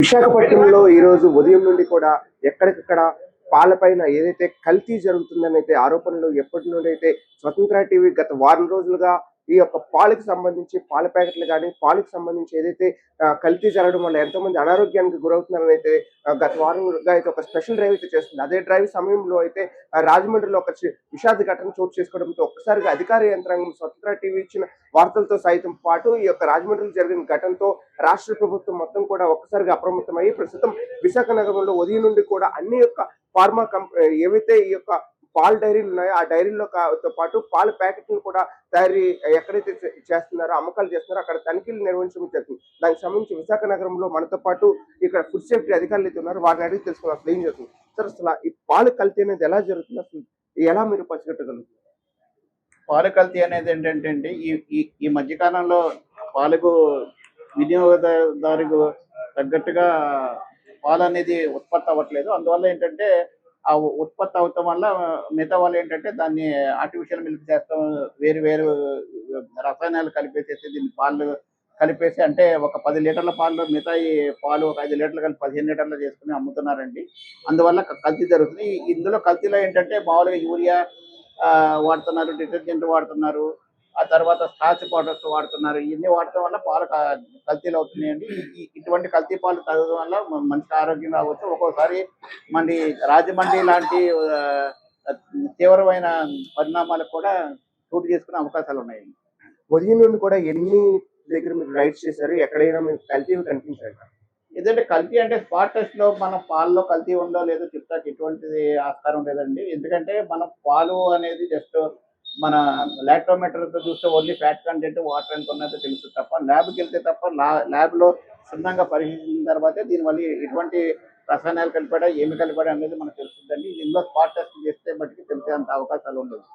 విశాఖపట్నంలో ఈ రోజు ఉదయం నుండి కూడా ఎక్కడికక్కడ పాలపైన ఏదైతే కల్తీ జరుగుతుందని అయితే ఆరోపణలు ఎప్పటి నుండి అయితే స్వతంత్ర టీవీ గత వారం రోజులుగా ఈ యొక్క పాలకు సంబంధించి పాల ప్యాకెట్లు కానీ పాలకు సంబంధించి ఏదైతే కల్తీ జరగడం వల్ల ఎంతో మంది అనారోగ్యానికి గురవుతున్నారని అయితే గత వారంగా అయితే ఒక స్పెషల్ డ్రైవ్ అయితే చేస్తుంది. అదే డ్రైవ్ సమయంలో అయితే రాజమండ్రిలో ఒక విషాద ఘటన చోటు చేసుకోవడంతో ఒక్కసారిగా అధికార యంత్రాంగం స్వతంత్ర టీవీ ఇచ్చిన వార్తలతో సైతం పాటు ఈ యొక్క రాజమండ్రిలో జరిగిన ఘటనతో రాష్ట్ర ప్రభుత్వం మొత్తం కూడా ఒక్కసారిగా అప్రమత్తమయ్యి ప్రస్తుతం విశాఖ నగరంలో ఉదయం నుండి కూడా అన్ని యొక్క ఫార్మా ఏవైతే ఈ యొక్క పాల డైరీలు ఉన్నాయో ఆ డైరీల్లో తో పాటు పాల ప్యాకెట్లను కూడా తయారీ ఎక్కడైతే చేస్తున్నారో అమ్మకాలు చేస్తున్నారో అక్కడ తనిఖీలు నిర్వహించడం జరుగుతుంది. దానికి సంబంధించి విశాఖ నగరంలో మనతో పాటు ఇక్కడ ఫుడ్ సేఫ్టీ అధికారులు అయితే ఉన్నారు, వారిని అడిగి తెలుసుకున్నారు అసలు ఏం జరుగుతుంది. సార్ అసలు ఈ పాల కల్తీ అనేది ఎలా జరుగుతుంది, అసలు ఎలా మీరు పసిగట్టగలుగుతారు? పాల కల్తీ అనేది ఏంటంటే అండి, ఈ ఈ ఈ మధ్యకాలంలో పాలకు వినియోగదారుకు తగ్గట్టుగా పాలు అనేది ఉత్పత్తి అవ్వట్లేదు. అందువల్ల ఏంటంటే ఆ ఉత్పత్తి అవటం వల్ల మిగతా వాళ్ళు ఏంటంటే దాన్ని ఆర్టిఫిషియల్ మిల్క్ చేస్తాం, వేరు వేరు రసాయనాలు కలిపేసేసి దీన్ని పాలు కలిపేసి, అంటే ఒక 10 లీటర్ల పాలు మిగతా ఈ పాలు ఒక 5 లీటర్లు కలిపి 15 లీటర్లు చేసుకుని అమ్ముతున్నారండి. అందువల్ల కల్తీ జరుగుతుంది. ఇందులో కల్తీలో ఏంటంటే మామూలుగా యూరియా వాడుతున్నారు, డిటర్జెంట్ వాడుతున్నారు, ఆ తర్వాత స్టార్చ్ పౌడర్స్ వాడుతున్నారు. ఇవన్నీ వాడటం వల్ల పాలు కల్తీలు అవుతున్నాయండి. ఇటువంటి కల్తీ పాలు తాగడం వల్ల మనిషికి ఆరోగ్యం రావచ్చు. ఒక్కోసారి మంది రాజమండ్రి లాంటి తీవ్రమైన పరిణామాలకు కూడా చోటు చేసుకునే అవకాశాలు ఉన్నాయండి. ఉదయం నుండి కూడా ఎన్ని దగ్గర మీరు రైడ్స్ చేశారు, ఎక్కడైనా మీకు కల్తీ కనిపించారు? ఎందుకంటే కల్తీ అంటే స్పాట్ టెస్ట్ లో మనం పాలలో కల్తీ ఉందో లేదో చెప్తాకి ఎటువంటిది ఆస్కారం లేదండి. ఎందుకంటే మనం పాలు అనేది జస్ట్ మన లాక్టోమీటర్తో చూస్తే ఓన్లీ ఫ్యాట్ కంటెంట్ వాటర్ ఎంత ఉన్నదో తెలుసు తప్ప, ల్యాబ్కి వెళ్తే తప్ప ల్యాబ్లో క్షుణ్ణంగా పరిశీలించిన తర్వాతే దీనివల్ల ఎటువంటి రసాయనాలు కలిపాడా ఏమి కలిపాడా అనేది మనకు తెలుస్తుందండి. ఇందులో స్పాట్ టెస్ట్ చేస్తే బట్టి తెలిసే అంత అవకాశాలు ఉండదు.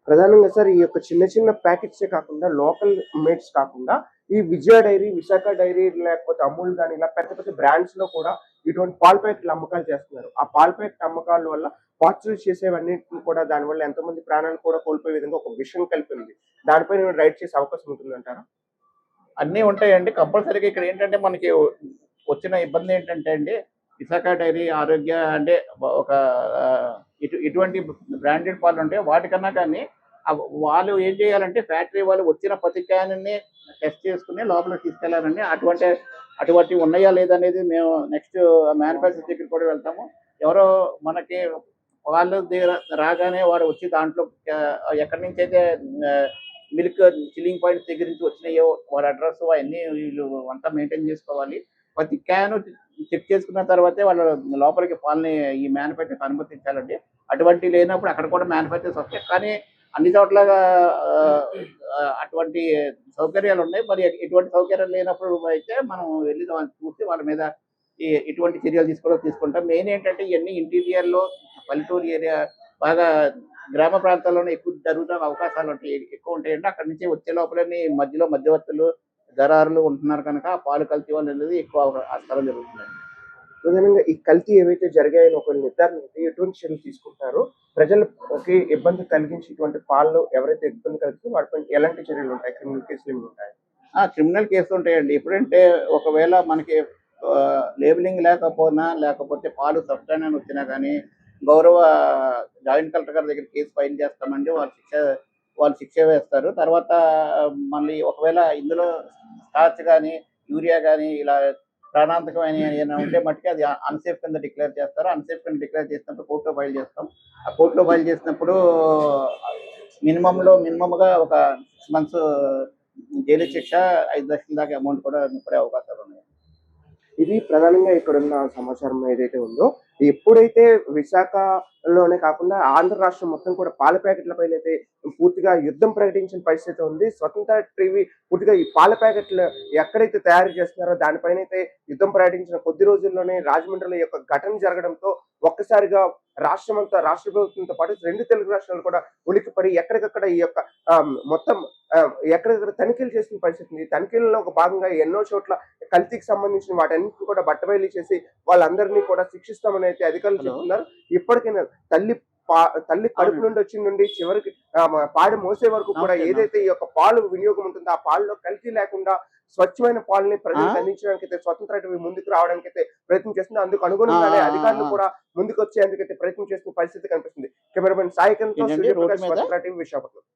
ప్రధానంగా సార్ ఈ యొక్క చిన్న చిన్న ప్యాకెట్సే కాకుండా లోకల్ మేడ్స్ కాకుండా ఈ విజయ డైరీ, విశాఖ డైరీ, లేకపోతే అమూల్ కానీ ఇలా పెద్ద పెద్ద బ్రాండ్స్ లో కూడా ఇటువంటి పాల ప్యాకెట్లు అమ్మకాలు చేస్తున్నారు. ఆ పాల ప్యాకెట్ అమ్మకాల వల్ల పార్సల్ చేసేవన్నిటిని కూడా దానివల్ల ఎంతమంది ప్రాణాలు కూడా కోల్పోయే విధంగా ఒక విషయం కలిపింది. దానిపైన రైడ్ చేసే అవకాశం ఉంటుందంటారా? అన్నీ ఉంటాయండి కంపల్సరీగా. ఇక్కడ ఏంటంటే మనకి వచ్చిన ఇబ్బంది ఏంటంటే అండి, విశాఖ డైరీ ఆరోగ్య అంటే ఒక ఇటువంటి బ్రాండెడ్ పాలు ఉంటాయి. వాటికన్నా కానీ వాళ్ళు ఏం చేయాలంటే ఫ్యాక్టరీ వాళ్ళు వచ్చిన ప్రతి క్యాన్ని టెస్ట్ చేసుకుని లోపలికి తీసుకెళ్లారండి. అటువంటి ఉన్నాయా లేదనేది మేము నెక్స్ట్ మ్యానుఫ్యాక్చర్ దగ్గర కూడా వెళ్తాము. ఎవరో మనకి వాళ్ళ దగ్గర రాగానే వాడు వచ్చి దాంట్లో ఎక్కడి నుంచి అయితే మిల్క్ చిల్లింగ్ పాయింట్స్ దగ్గర నుంచి వచ్చినాయో వారి అడ్రస్ అవన్నీ వీళ్ళు అంతా మెయింటైన్ చేసుకోవాలి. ప్రతి క్యాన్ చెక్ చేసుకున్న తర్వాతే వాళ్ళ లోపలికి పాలని ఈ మ్యానుఫ్యాక్చర్కి అనుమతించాలండి. అటువంటి లేనప్పుడు అక్కడ కూడా మ్యానుఫ్యాక్చర్స్ వస్తాయి, కానీ అన్ని చోట్ల అటువంటి సౌకర్యాలు ఉన్నాయి. మరి ఎటువంటి సౌకర్యాలు లేనప్పుడు అయితే మనం వెళ్ళి చూసి వాళ్ళ మీద ఎటువంటి చర్యలు తీసుకుంటాం. మెయిన్ ఏంటంటే ఇవన్నీ ఇంటీరియర్లో పల్లెటూరు ఏరియా బాగా గ్రామ ప్రాంతాల్లోనే ఎక్కువ జరుగుతున్న అవకాశాలు ఎక్కువ ఉంటాయండి. అక్కడి నుంచి వచ్చే లోపలని మధ్యలో మధ్యవర్తులు దళారులు ఉంటున్నారు కనుక ఆ పాలు కల్తీ వల్ల అనేది ఎక్కువ ఆస్కారం జరుగుతుందండి. ప్రధానంగా ఈ కల్తీ ఏవైతే జరిగాయని ఒక నిర్ధారణ ఎటువంటి చర్యలు తీసుకుంటారో, ప్రజలకి ఇబ్బంది కలిగించి ఇటువంటి పాలలో ఎవరైతే ఇబ్బంది కలిగితే వాటిపై ఎలాంటి చర్యలు ఉంటాయి, క్రిమినల్ కేసులు ఉంటాయి? క్రిమినల్ కేసులు ఉంటాయండి. ఎప్పుడంటే ఒకవేళ మనకి లేబులింగ్ లేకపోతే పాలు సబ్స్టాండ్ అని వచ్చినా కానీ గౌరవ జాయింట్ కలెక్టర్ గారి దగ్గర కేసు ఫైల్ చేస్తామండి. వాళ్ళు శిక్ష వేస్తారు. తర్వాత మళ్ళీ ఒకవేళ ఇందులో స్టార్చ్ కానీ యూరియా కానీ ఇలా ప్రాణాంతకమైన ఏమైనా ఉంటే మట్టుకి అది అన్సేఫ్ కింద డిక్లేర్ చేస్తారు. అన్సేఫ్ కింద డిక్లేర్ చేసినప్పుడు కోర్టులో ఫైల్ చేస్తాం. ఆ కోర్టులో ఫైల్ చేసినప్పుడు మినిమంగా ఒక 6 months జైలు శిక్ష, 5 లక్షల దాకా అమౌంట్ కూడా పడే అవకాశాలు ఉన్నాయి. ఇది ప్రధానంగా ఇక్కడున్న సమాచారం ఏదైతే ఉందో, ఎప్పుడైతే విశాఖలోనే కాకుండా ఆంధ్ర రాష్ట్రం మొత్తం కూడా పాల ప్యాకెట్ల పైన అయితే పూర్తిగా యుద్ధం ప్రకటించిన పరిస్థితి ఉంది. స్వతంత్ర టీవీ పూర్తిగా ఈ పాల ప్యాకెట్లు ఎక్కడైతే తయారు చేస్తున్నారో దానిపైన అయితే యుద్ధం ప్రకటించిన కొద్ది రోజుల్లోనే రాజమండ్రిలో ఈ యొక్క ఘటన జరగడంతో ఒక్కసారిగా రాష్ట్ర ప్రభుత్వంతో పాటు 2 తెలుగు రాష్ట్రాలు కూడా ఉలిక్కిపడి ఎక్కడికక్కడ ఈ యొక్క మొత్తం ఎక్కడికక్కడ తనిఖీలు చేసిన పరిస్థితి ఉంది. తనిఖీలలో ఒక భాగంగా ఎన్నో చోట్ల కల్తీకి సంబంధించిన వాటన్నిటిని కూడా బట్టబయలు చేసి వాళ్ళందరినీ కూడా శిక్షిస్తామని అయితే అధికారులు చెప్తున్నారు. ఇప్పటికైనా తల్లి తల్లి కడుపు అవునండి. నుండి వచ్చిన నుండి చివరికి పాడి మోసే వరకు కూడా నమస్తే, ఏదైతే ఈ యొక్క పాలు వినియోగం ఉంటుందో ఆ పాలలో కల్తీ లేకుండా స్వచ్ఛమైన పాలని ప్రజలకు ఆ? అందించడానికి అయితే స్వతంత్ర టీవీ ముందుకు రావడానికి అయితే ప్రయత్నం చేస్తుంది. అందుకు అనుగుణంగానే ఆ, అధికారులు ఆ. కూడా ముందుకు వచ్చేందుకైతే ప్రయత్నం చేస్తున్న పరిస్థితి కనిపిస్తుంది. కెమెరామెన్ సాయికంతో ఏంటండి రోడ్డు సూర్యప్రకాష్, మీద స్వతంత్ర టీవీ, విశాఖపట్నం.